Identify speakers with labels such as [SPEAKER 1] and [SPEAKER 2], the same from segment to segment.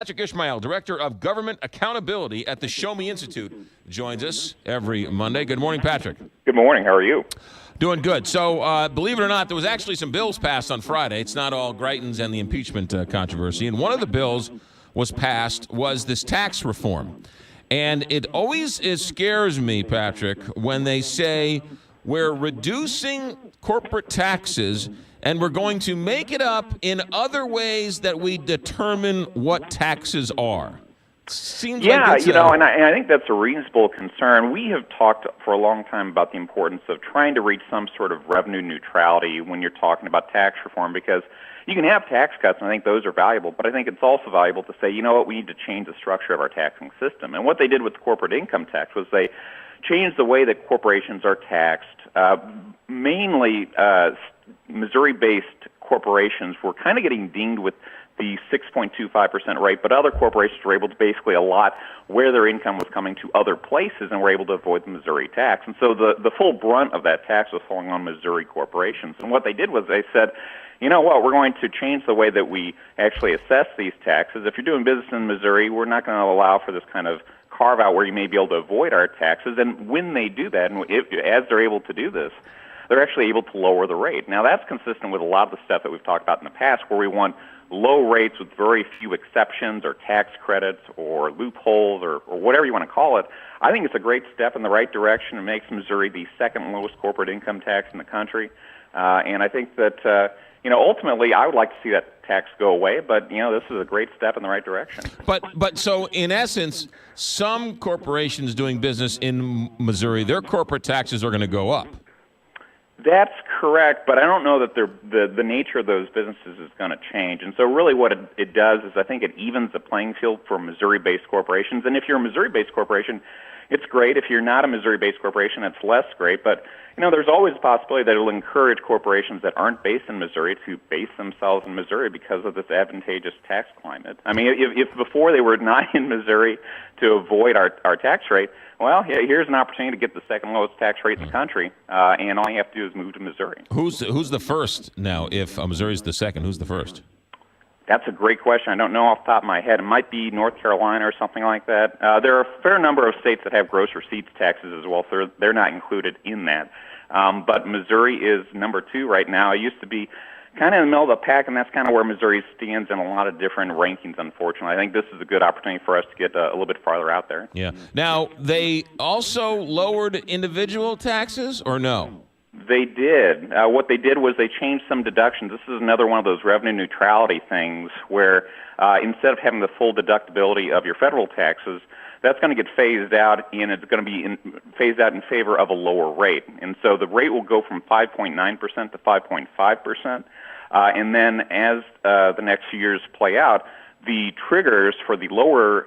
[SPEAKER 1] Patrick Ishmael, Director of Government Accountability at the Show Me Institute, joins us every Monday. Good morning, Patrick.
[SPEAKER 2] Good morning. How are you?
[SPEAKER 1] Doing good. So, believe it or not, there was actually some bills passed on Friday. It's not all Greitens and the impeachment controversy. And one of the bills was passed was this tax reform. And it always scares me, Patrick, when they say we're reducing corporate taxes and we're going to make it up in other ways that we determine what taxes are. Seems like
[SPEAKER 2] and I think that's a reasonable concern. We have talked for a long time about the importance of trying to reach some sort of revenue neutrality when you're talking about tax reform, because you can have tax cuts, and I think those are valuable, but I think it's also valuable to say, you know what, we need to change the structure of our taxing system. And what they did with the corporate income tax was they changed the way that corporations are taxed. Mainly Missouri-based corporations were kind of getting dinged with the 6.25% rate, but other corporations were able to basically allot where their income was coming to other places and were able to avoid the Missouri tax. And so the full brunt of that tax was falling on Missouri corporations. And what they did was they said, you know what, we're going to change the way that we actually assess these taxes. If you're doing business in Missouri, we're not going to allow for this kind of carve-out where you may be able to avoid our taxes. And when they do that, and as they're able to do this, they're actually able to lower the rate. Now, that's consistent with a lot of the stuff that we've talked about in the past, where we want low rates with very few exceptions or tax credits or loopholes or whatever you want to call it. I think it's a great step in the right direction. It makes Missouri the second lowest corporate income tax in the country. And I think that, ultimately I would like to see that tax go away, but, this is a great step in the right direction.
[SPEAKER 1] But so in essence, some corporations doing business in Missouri, their corporate taxes are going to go up.
[SPEAKER 2] That's correct, but I don't know that the nature of those businesses is going to change. And so really what it does is I think it evens the playing field for Missouri-based corporations. And if you're a Missouri-based corporation, it's great. If you're not a Missouri-based corporation, it's less great. But, there's always a possibility that it'll encourage corporations that aren't based in Missouri to base themselves in Missouri because of this advantageous tax climate. I mean, if before they were not in Missouri to avoid our tax rate, well, here's an opportunity to get the second lowest tax rate in the country, and all you have to do is move to Missouri.
[SPEAKER 1] Who's the first now? If Missouri's the second, who's the first?
[SPEAKER 2] That's a great question. I don't know off the top of my head. It might be North Carolina or something like that. There are a fair number of states that have gross receipts taxes as well, so they're not included in that. But Missouri is number 2 right now. It used to be kind of in the middle of the pack, and that's kind of where Missouri stands in a lot of different rankings, unfortunately. I think this is a good opportunity for us to get a little bit farther out there.
[SPEAKER 1] Yeah. Now, they also lowered individual taxes, or no?
[SPEAKER 2] They did. What they did was they changed some deductions. This is another one of those revenue neutrality things where instead of having the full deductibility of your federal taxes, that's going to get phased out, and it's going to be phased out in favor of a lower rate. And so the rate will go from 5.9% to 5.5%. And then as the next few years play out, the triggers for the lower,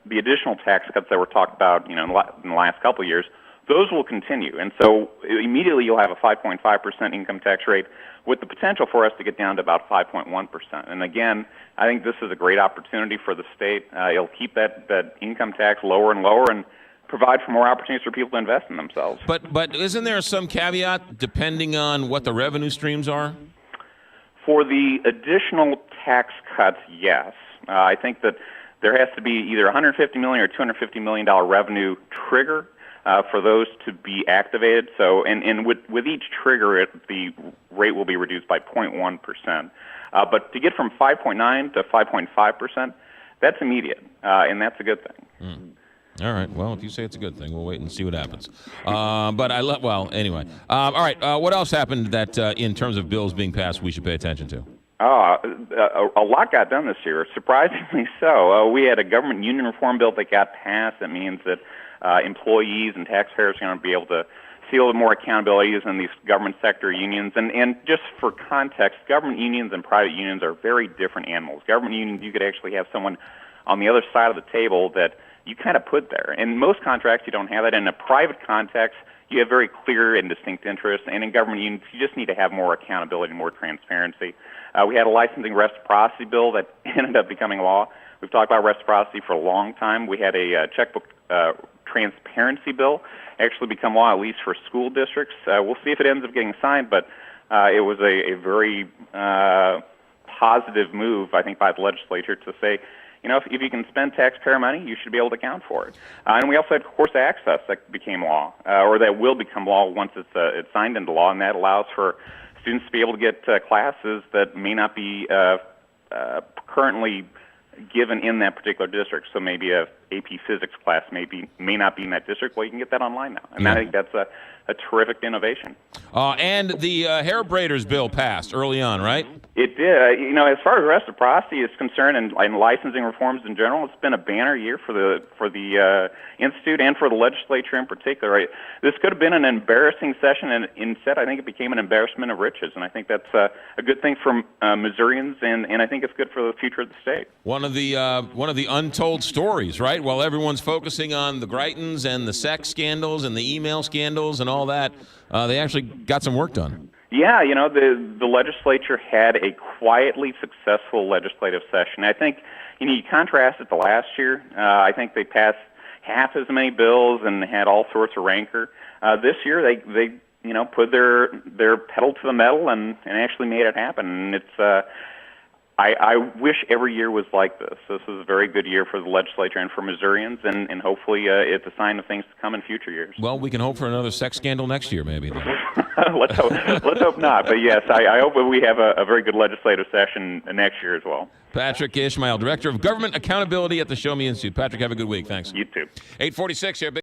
[SPEAKER 2] the additional tax cuts that were talked about, in the last couple of years, those will continue. And so immediately you'll have a 5.5% income tax rate with the potential for us to get down to about 5.1%. And again, I think this is a great opportunity for the state. It'll keep that income tax lower and lower and provide for more opportunities for people to invest in themselves.
[SPEAKER 1] But isn't there some caveat depending on what the revenue streams are?
[SPEAKER 2] For the additional tax cuts, yes. I think that there has to be either $150 million or $250 million revenue trigger for those to be activated. So, and with each trigger, the rate will be reduced by 0.1%. But to get from 5.9 to 5.5%, that's immediate, and that's a good thing.
[SPEAKER 1] All right. Well, if you say it's a good thing, we'll wait and see what happens. But anyway. All right. What else happened that, in terms of bills being passed, we should pay attention to?
[SPEAKER 2] A lot got done this year, surprisingly so. We had a government union reform bill that got passed. That means that employees and taxpayers are going to be able to see a little more accountability in these government sector unions. And just for context, government unions and private unions are very different animals. Government unions, you could actually have someone on the other side of the table that you kind of put there. In most contracts, you don't have that. In a private context, you have very clear and distinct interests. And in government unions, you just need to have more accountability and more transparency. We had a licensing reciprocity bill that ended up becoming law. We've talked about reciprocity for a long time. We had a checkbook transparency bill actually become law, at least for school districts. We'll see if it ends up getting signed, but it was a very positive move, I think, by the legislature to say, if you can spend taxpayer money, you should be able to account for it. And we also had course access that became law, or that will become law once it's signed into law, and that allows for students to be able to get classes that may not be currently given in that particular district. So maybe a AP Physics class may not be in that district. Well, you can get that online now, and I think that's a terrific innovation.
[SPEAKER 1] And the hair braiders bill passed early on, right?
[SPEAKER 2] It did. As far as reciprocity is concerned, and licensing reforms in general, it's been a banner year for the Institute and for the legislature in particular. Right? This could have been an embarrassing session, and instead, I think it became an embarrassment of riches. And I think that's a good thing for Missourians, and I think it's good for the future of the state.
[SPEAKER 1] One of the untold stories, right? While everyone's focusing on the Greitens and the sex scandals and the email scandals and all that, they actually got some work done.
[SPEAKER 2] Yeah, the legislature had a quietly successful legislative session. I think, you contrast it to last year. I think they passed half as many bills and had all sorts of rancor. This year, they put their pedal to the metal and actually made it happen. And it's I wish every year was like this. This is a very good year for the legislature and for Missourians, and hopefully it's a sign of things to come in future years.
[SPEAKER 1] Well, we can hope for another sex scandal next year, maybe.
[SPEAKER 2] Let's hope not. But yes, I hope that we have a very good legislative session next year as well.
[SPEAKER 1] Patrick Ishmael, Director of Government Accountability at the Show Me Institute. Patrick, have a good week. Thanks.
[SPEAKER 2] You too.
[SPEAKER 1] 8:46 here.